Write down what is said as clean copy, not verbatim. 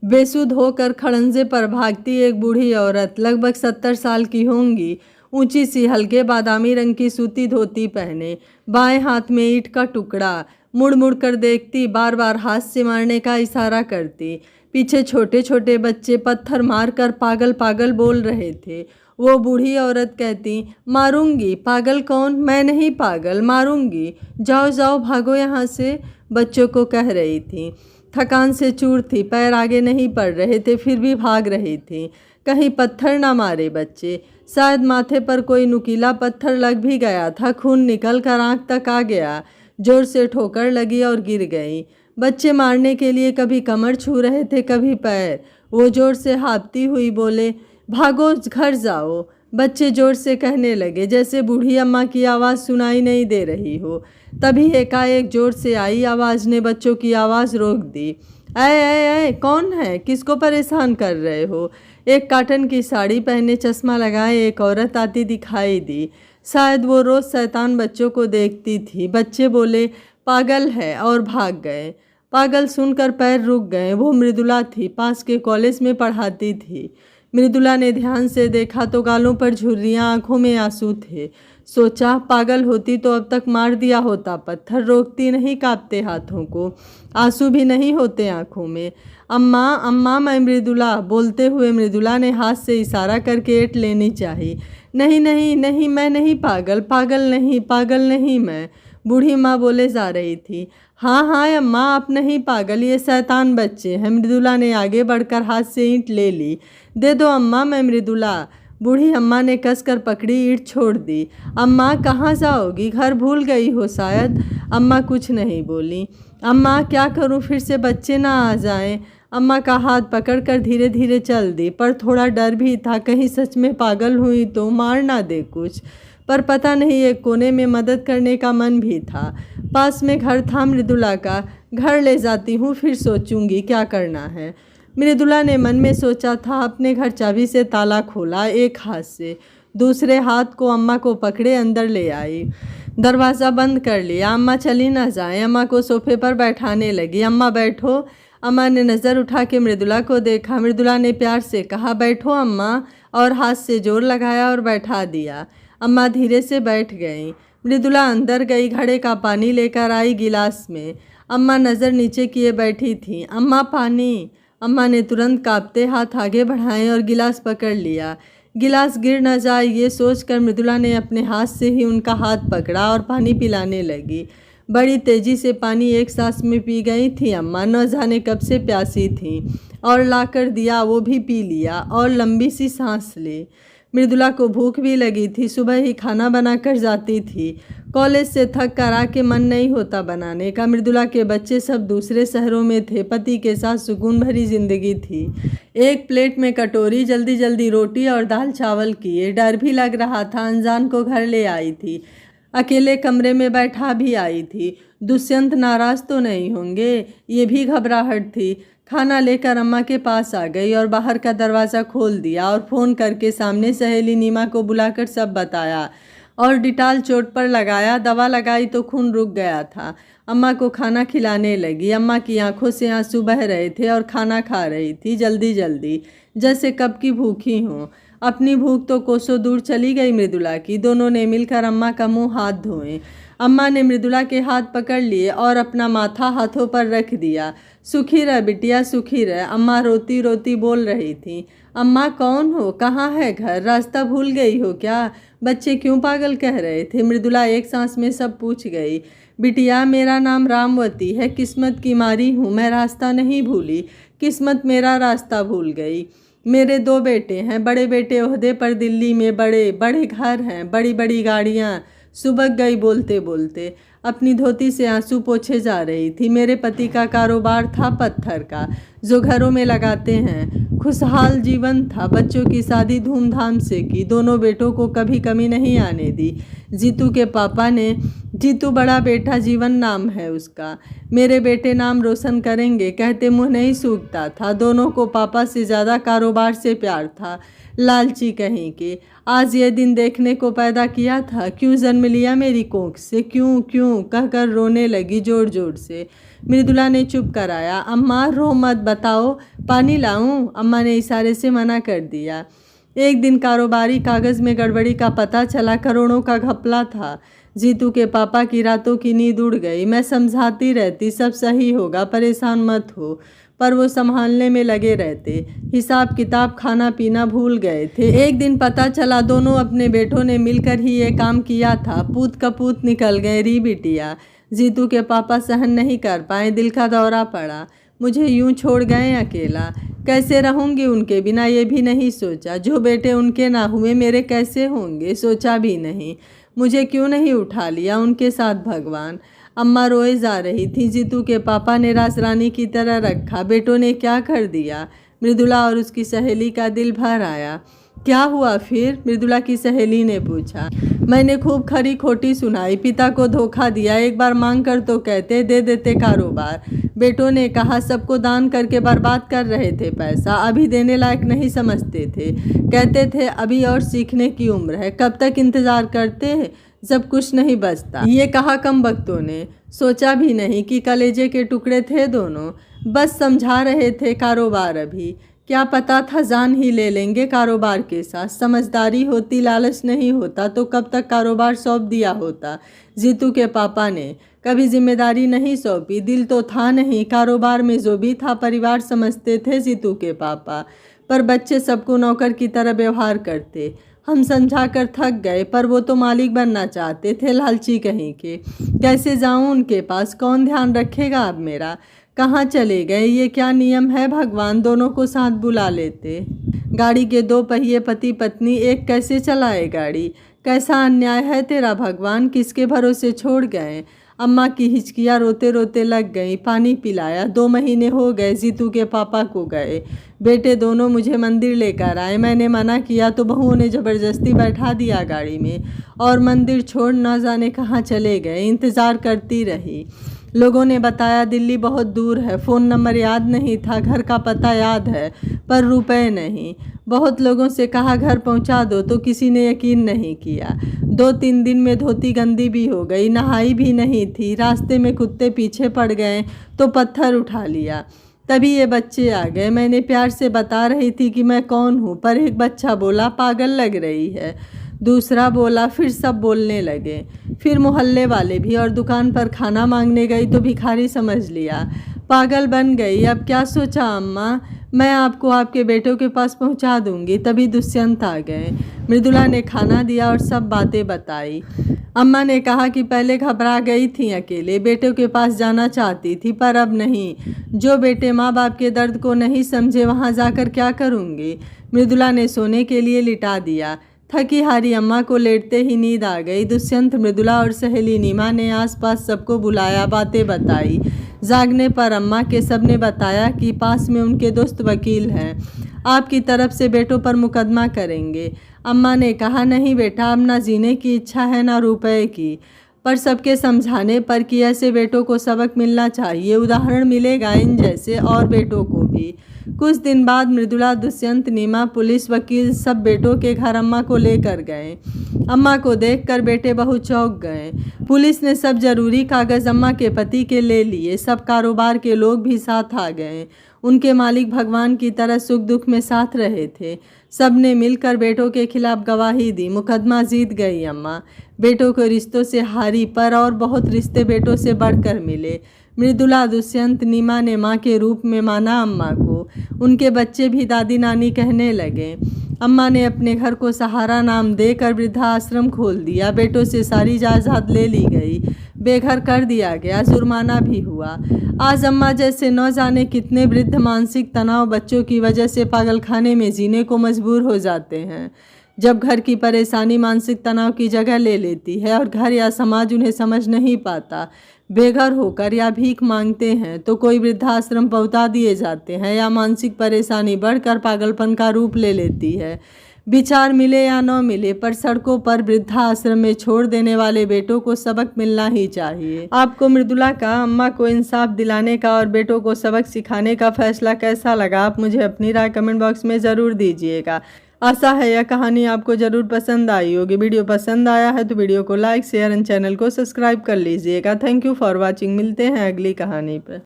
बेसुध होकर खड़ंजे पर भागती एक बूढ़ी औरत, लगभग 70 साल की होंगी, ऊंची सी हल्के बादामी रंग की सूती धोती पहने, बाएं हाथ में ईंट का टुकड़ा, मुड़ मुड़ कर देखती, बार बार हाथ से मारने का इशारा करती। पीछे छोटे छोटे बच्चे पत्थर मारकर पागल पागल बोल रहे थे। वो बूढ़ी औरत कहती, मारूंगी। पागल कौन? मैं नहीं पागल, मारूंगी। जाओ जाओ, भागो यहाँ से, बच्चों को कह रही थी। थकान से चूर थी, पैर आगे नहीं पड़ रहे थे, फिर भी भाग रही थी। कहीं पत्थर ना मारे बच्चे। शायद माथे पर कोई नुकीला पत्थर लग भी गया था। खून निकल कर आँख तक आ गया। जोर से ठोकर लगी और गिर गई। बच्चे मारने के लिए कभी कमर छू रहे थे, कभी पैर। वो जोर से हाँफती हुई बोले, भागो, घर जाओ। बच्चे जोर से कहने लगे, जैसे बूढ़ी अम्मा की आवाज़ सुनाई नहीं दे रही हो। तभी एकाएक जोर से आई आवाज़ ने बच्चों की आवाज़ रोक दी। ऐ, कौन है? किसको परेशान कर रहे हो? एक कॉटन की साड़ी पहने, चश्मा लगाए एक औरत आती दिखाई दी। शायद वो रोज़ शैतान बच्चों को देखती थी। बच्चे बोले, पागल है, और भाग गए। पागल सुनकर पैर रुक गए। वो मृदुला थी, पास के कॉलेज में पढ़ाती थी। मृदुला ने ध्यान से देखा तो गालों पर झुर्रियाँ, आंखों में आंसू थे। सोचा, पागल होती तो अब तक मार दिया होता पत्थर। रोकती नहीं कांपते हाथों को, आंसू भी नहीं होते आंखों में। अम्मा अम्मा, मैं मृदुला। बोलते हुए मृदुला ने हाथ से इशारा करके एट लेनी चाहिए। नहीं नहीं नहीं, मैं नहीं पागल, पागल नहीं मैं, बूढ़ी माँ बोले जा रही थी। हाँ हाँ अम्मा, आप नहीं पागल, ये शैतान बच्चे हैं। मृदुला ने आगे बढ़कर हाथ से ईंट ले ली। दे दो अम्मा, मैं मृदुला। बूढ़ी अम्मा ने कसकर पकड़ी, ईंट छोड़ दी। अम्मा कहाँ जाओगी? घर भूल गई हो शायद। अम्मा कुछ नहीं बोली। अम्मा क्या करूँ, फिर से बच्चे ना आ जाएं। अम्मा का हाथ पकड़कर धीरे धीरे चल दी, पर थोड़ा डर भी था, कहीं सच में पागल हुई तो मार ना दे कुछ। पर पता नहीं, एक कोने में मदद करने का मन भी था। पास में घर था मृदुला का। घर ले जाती हूँ, फिर सोचूंगी क्या करना है। मृदुला ने मन में सोचा था। अपने घर चाबी से ताला खोला, एक हाथ से, दूसरे हाथ को अम्मा को पकड़े अंदर ले आई। दरवाज़ा बंद कर लिया। अम्मा चली ना जाए। अम्मा को सोफे पर बैठाने लगी। अम्मा बैठो। अम्मा ने नज़र उठा के मृदुला को देखा। मृदुला ने प्यार से कहा, बैठो अम्मा, और हाथ से जोर लगाया और बैठा दिया। अम्मा धीरे से बैठ गईं। मृदुला अंदर गई, घड़े का पानी लेकर आई गिलास में। अम्मा नज़र नीचे किए बैठी थी। अम्मा पानी। अम्मा ने तुरंत कांपते हाथ आगे बढ़ाए और गिलास पकड़ लिया। गिलास गिर न जाए ये सोचकर मृदुला ने अपने हाथ से ही उनका हाथ पकड़ा और पानी पिलाने लगी। बड़ी तेजी से पानी एक सांस में पी गई थी अम्मा, न जाने कब से प्यासी थी, और लाकर दिया, वो भी पी लिया और लंबी सी सांस ली। मृदुला को भूख भी लगी थी। सुबह ही खाना बनाकर जाती थी। कॉलेज से थक कर आके मन नहीं होता बनाने का। मृदुला के बच्चे सब दूसरे शहरों में थे। पति के साथ सुकून भरी जिंदगी थी। एक प्लेट में कटोरी, जल्दी जल्दी रोटी और दाल चावल किए। डर भी लग रहा था। अनजान को घर ले आई थी, अकेले कमरे में बैठा भी आई थी। दुष्यंत नाराज तो नहीं होंगे, ये भी घबराहट थी। खाना लेकर अम्मा के पास आ गई और बाहर का दरवाज़ा खोल दिया और फ़ोन करके सामने सहेली नीमा को बुलाकर सब बताया और डिटॉल चोट पर लगाया। दवा लगाई तो खून रुक गया था। अम्मा को खाना खिलाने लगी। अम्मा की आंखों से आंसू बह रहे थे और खाना खा रही थी जल्दी जल्दी, जैसे कब की भूखी हों। अपनी भूख तो कोसों दूर चली गई मृदुला की। दोनों ने मिलकर अम्मा का मुंह हाथ धोए। अम्मा ने मृदुला के हाथ पकड़ लिए और अपना माथा हाथों पर रख दिया। सुखी रह बिटिया, सुखी रह, अम्मा रोती रोती बोल रही थी। अम्मा कौन हो? कहाँ है घर? रास्ता भूल गई हो क्या? बच्चे क्यों पागल कह रहे थे? मृदुला एक सांस में सब पूछ गई। बिटिया, मेरा नाम रामवती है। किस्मत की मारी हूँ, मैं रास्ता नहीं भूली। किस्मत मेरा रास्ता भूल गई। मेरे 2 बेटे हैं। बड़े बेटे ओहदे पर दिल्ली में, बड़े बड़े घर हैं, बड़ी बड़ी गाड़ियाँ। सुबह गई बोलते बोलते। अपनी धोती से आंसू पोंछे जा रही थी। मेरे पति का कारोबार था पत्थर का, जो घरों में लगाते हैं। खुशहाल जीवन था। बच्चों की शादी धूमधाम से की। दोनों बेटों को कभी कमी नहीं आने दी। जीतू के पापा ने, जीतू बड़ा बेटा, जीवन नाम है उसका, मेरे बेटे नाम रोशन करेंगे कहते मुँह नहीं सूखता था। दोनों को पापा से ज़्यादा कारोबार से प्यार था। लालची कहीं के। आज ये दिन देखने को पैदा किया था। क्यों जन्म लिया मेरी कोख से? क्यों क्यों? क्यों कहकर रोने लगी जोर जोर से। मृदुला ने चुप कराया। अम्मा रो मत, बताओ पानी लाऊं? अम्मा ने इशारे से मना कर दिया। एक दिन कारोबारी कागज़ में गड़बड़ी का पता चला, करोड़ों का घपला था। जीतू के पापा की रातों की नींद उड़ गई। मैं समझाती रहती सब सही होगा, परेशान मत हो, पर वो संभालने में लगे रहते। हिसाब किताब खाना पीना भूल गए थे। एक दिन पता चला दोनों अपने बेटों ने मिलकर ही ये काम किया था। पूत कपूत निकल गए री बिटिया। जीतू के पापा सहन नहीं कर पाए, दिल का दौरा पड़ा। मुझे यूं छोड़ गए अकेला। कैसे रहूंगी उनके बिना ये भी नहीं सोचा। जो बेटे उनके ना हुए मेरे कैसे होंगे, सोचा भी नहीं। मुझे क्यों नहीं उठा लिया उनके साथ भगवान। अम्मा रोए जा रही थी। जीतू के पापा ने राजरानी की तरह रखा, बेटों ने क्या कर दिया। मृदुला और उसकी सहेली का दिल भर आया। क्या हुआ फिर? मृदुला की सहेली ने पूछा। मैंने खूब खरी खोटी सुनाई, पिता को धोखा दिया, एक बार मांग कर तो कहते दे देते कारोबार। बेटों ने कहा सबको दान करके बर्बाद कर रहे थे पैसा, अभी देने लायक नहीं समझते थे। कहते थे अभी और सीखने की उम्र है, कब तक इंतज़ार करते जब कुछ नहीं बचता। ये कहा कम वक्तों ने। सोचा भी नहीं कि कलेजे के टुकड़े थे दोनों। बस समझा रहे थे कारोबार अभी। क्या पता था जान ही ले लेंगे कारोबार के साथ। समझदारी होती, लालच नहीं होता तो कब तक कारोबार सौंप दिया होता। जीतू के पापा ने कभी जिम्मेदारी नहीं सौंपी। दिल तो था नहीं, कारोबार में जो भी था परिवार समझते थे जीतू के पापा। पर बच्चे सबको नौकर की तरह व्यवहार करते। हम समझा कर थक गए, पर वो तो मालिक बनना चाहते थे, लालची कहीं के। कैसे जाऊं उनके पास, कौन ध्यान रखेगा अब मेरा? कहाँ चले गए? ये क्या नियम है भगवान, दोनों को साथ बुला लेते। गाड़ी के दो पहिए पति पत्नी, एक कैसे चलाए गाड़ी? कैसा अन्याय है तेरा भगवान, किसके भरोसे छोड़ गए। अम्मा की हिचकियाँ रोते रोते लग गई। पानी पिलाया। 2 महीने हो गए जीतू के पापा को गए। बेटे दोनों मुझे मंदिर लेकर आए। मैंने मना किया तो बहुओं ने ज़बरदस्ती बैठा दिया गाड़ी में और मंदिर छोड़ न जाने कहाँ चले गए। इंतज़ार करती रही। लोगों ने बताया दिल्ली बहुत दूर है। फ़ोन नंबर याद नहीं था, घर का पता याद है पर रुपए नहीं। बहुत लोगों से कहा घर पहुंचा दो तो किसी ने यकीन नहीं किया। 2-3 दिन में धोती गंदी भी हो गई, नहाई भी नहीं थी। रास्ते में कुत्ते पीछे पड़ गए तो पत्थर उठा लिया। तभी ये बच्चे आ गए। मैंने प्यार से बता रही थी कि मैं कौन हूँ, पर एक बच्चा बोला पागल लग रही है। दूसरा बोला, फिर सब बोलने लगे। फिर मोहल्ले वाले भी, और दुकान पर खाना मांगने गई तो भिखारी समझ लिया। पागल बन गई। अब क्या सोचा अम्मा, मैं आपको आपके बेटों के पास पहुंचा दूंगी। तभी दुष्यंत आ गए। मृदुला ने खाना दिया और सब बातें बताई। अम्मा ने कहा कि पहले घबरा गई थी, अकेले बेटों के पास जाना चाहती थी, पर अब नहीं। जो बेटे माँ बाप के दर्द को नहीं समझे वहाँ जाकर क्या करूँगी। मृदुला ने सोने के लिए लिटा दिया। थकी हारी अम्मा को लेटते ही नींद आ गई। दुष्यंत, मृदुला और सहेली नीमा ने आसपास सबको बुलाया, बातें बताई। जागने पर अम्मा के सबने बताया कि पास में उनके दोस्त वकील हैं, आपकी तरफ से बेटों पर मुकदमा करेंगे। अम्मा ने कहा नहीं बेटा, अब ना जीने की इच्छा है ना रुपए की, पर सबके समझाने पर कि ऐसे बेटों को सबक मिलना चाहिए, उदाहरण मिलेगा इन जैसे और बेटों को भी। कुछ दिन बाद मृदुला, दुष्यंत, नीमा, पुलिस, वकील सब बेटों के घर अम्मा को लेकर गए। अम्मा को देखकर बेटे बहुत चौंक गए। पुलिस ने सब जरूरी कागज अम्मा के पति के ले लिए। सब कारोबार के लोग भी साथ आ गए। उनके मालिक भगवान की तरह सुख दुख में साथ रहे थे। सब ने मिलकर बेटों के खिलाफ गवाही दी। मुकदमा जीत गई अम्मा। बेटों को रिश्तों से हारी, पर और बहुत रिश्ते बेटों से बढ़कर मिले। मृदुला, दुष्यंत, नीमा ने माँ के रूप में माना अम्मा को। उनके बच्चे भी दादी नानी कहने लगे। अम्मा ने अपने घर को सहारा नाम देकर वृद्धाश्रम खोल दिया। बेटों से सारी जायदाद ले ली गई, बेघर कर दिया गया, जुर्माना भी हुआ। आज अम्मा जैसे न जाने कितने वृद्ध मानसिक तनाव बच्चों की वजह से पागलखाने में जीने को मजबूर हो जाते हैं। जब घर की परेशानी मानसिक तनाव की जगह ले लेती है और घर या समाज उन्हें समझ नहीं पाता, बेघर होकर या भीख मांगते हैं तो कोई वृद्धाश्रम पहुंचा दिए जाते हैं, या मानसिक परेशानी बढ़कर पागलपन का रूप ले लेती है। विचार मिले या न मिले, पर सड़कों पर वृद्धाश्रम में छोड़ देने वाले बेटों को सबक मिलना ही चाहिए। आपको मृदुला का अम्मा को इंसाफ दिलाने का और बेटों को सबक सिखाने का फैसला कैसा लगा, आप मुझे अपनी राय कमेंट बॉक्स में ज़रूर दीजिएगा। आशा है यह कहानी आपको ज़रूर पसंद आई होगी। वीडियो पसंद आया है तो वीडियो को लाइक शेयर एंड चैनल को सब्सक्राइब कर लीजिएगा। Thank you for watching. मिलते हैं अगली कहानी पर।